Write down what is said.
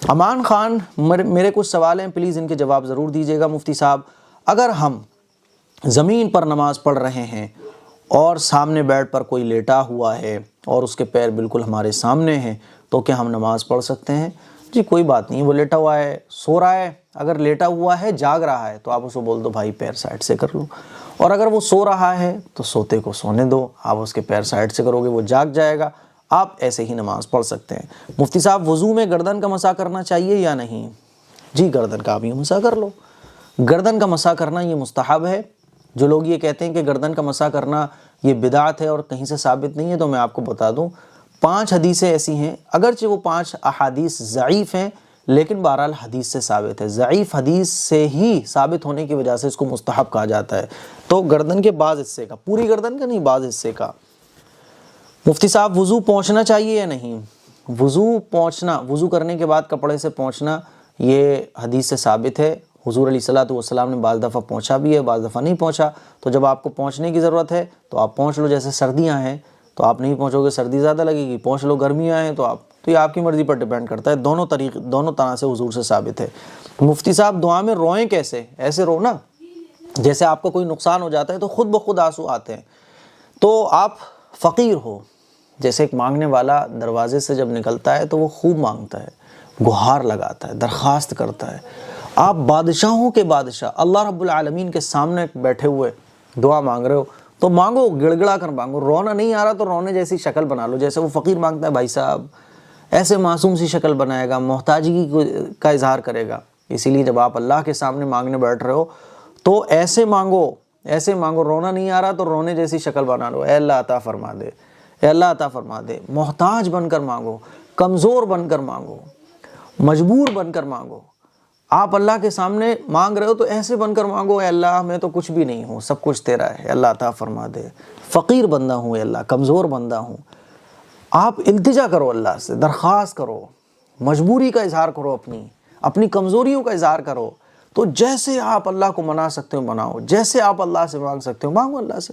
امان خان، میرے کچھ سوال ہیں، پلیز ان کے جواب ضرور دیجیے گا مفتی صاحب۔ اگر ہم زمین پر نماز پڑھ رہے ہیں اور سامنے بیڈ پر کوئی لیٹا ہوا ہے اور اس کے پیر بالکل ہمارے سامنے ہیں، تو کیا ہم نماز پڑھ سکتے ہیں؟ جی کوئی بات نہیں، وہ لیٹا ہوا ہے، سو رہا ہے، اگر لیٹا ہوا ہے جاگ رہا ہے تو آپ اس کو بول دو بھائی پیر سائڈ سے کر لو، اور اگر وہ سو رہا ہے تو سوتے کو سونے دو، آپ اس کے پیر سائڈ سے کرو گے وہ جاگ جائے گا، آپ ایسے ہی نماز پڑھ سکتے ہیں۔ مفتی صاحب، وضو میں گردن کا مسح کرنا چاہیے یا نہیں؟ جی گردن کا آپ یہ مسح کر لو، گردن کا مسح کرنا یہ مستحب ہے۔ جو لوگ یہ کہتے ہیں کہ گردن کا مسح کرنا یہ بدعت ہے اور کہیں سے ثابت نہیں ہے، تو میں آپ کو بتا دوں 5 حدیثیں ایسی ہیں، اگرچہ وہ 5 احادیث ضعیف ہیں لیکن بہرحال حدیث سے ثابت ہے، ضعیف حدیث سے ہی ثابت ہونے کی وجہ سے اس کو مستحب کہا جاتا ہے۔ تو گردن کے بعض حصے کا، پوری گردن کا نہیں، بعض حصے کا۔ مفتی صاحب، وضو پہنچنا چاہیے یا نہیں؟ وضو کرنے کے بعد کپڑے سے پہنچنا یہ حدیث سے ثابت ہے، حضور علیہ الصلوۃ والسلام نے بعض دفعہ پہنچا بھی ہے، بعض دفعہ نہیں پہنچا، تو جب آپ کو پہنچنے کی ضرورت ہے تو آپ پہنچ لو، جیسے سردیاں ہیں تو آپ نہیں پہنچو گے، سردی زیادہ لگے گی، پہنچ لو، گرمیاں ہیں تو یہ آپ کی مرضی پر ڈیپینڈ کرتا ہے، دونوں طرح سے حضور سے ثابت ہے۔ مفتی صاحب، دعا میں روئیں کیسے؟ ایسے رو نا جیسے آپ کا کوئی نقصان ہو جاتا ہے تو خود بخود آنسو آتے ہیں، تو آپ فقیر ہو، جیسے ایک مانگنے والا دروازے سے جب نکلتا ہے تو وہ خوب مانگتا ہے، گہار لگاتا ہے، درخواست کرتا ہے، آپ بادشاہوں کے بادشاہ اللہ رب العالمین کے سامنے بیٹھے ہوئے دعا مانگ رہے ہو تو مانگو، گڑ گڑا کر مانگو، رونا نہیں آ رہا تو رونے جیسی شکل بنا لو، جیسے وہ فقیر مانگتا ہے بھائی صاحب ایسے معصوم سی شکل بنائے گا، محتاجگی کا اظہار کرے گا۔ اسی لیے جب آپ اللہ کے سامنے مانگنے بیٹھ رہے ہو تو ایسے مانگو، رونا نہیں آ رہا تو رونے جیسی شکل بنا لو، اے اللہ عطا فرما دے، اے اللہ عطا فرما دے، محتاج بن کر مانگو، کمزور بن کر مانگو، مجبور بن کر مانگو۔ آپ اللہ کے سامنے مانگ رہے ہو تو ایسے بن کر مانگو، اے اللہ میں تو کچھ بھی نہیں ہوں، سب کچھ تیرا ہے، اللہ عطا فرما دے، فقیر بندہ ہوں اے اللہ، کمزور بندہ ہوں۔ آپ التجا کرو، اللہ سے درخواست کرو، مجبوری کا اظہار کرو، اپنی کمزوریوں کا اظہار کرو، تو جیسے آپ اللہ کو منا سکتے ہو مناؤ، جیسے آپ اللہ سے مانگ سکتے ہو مانگو اللہ سے۔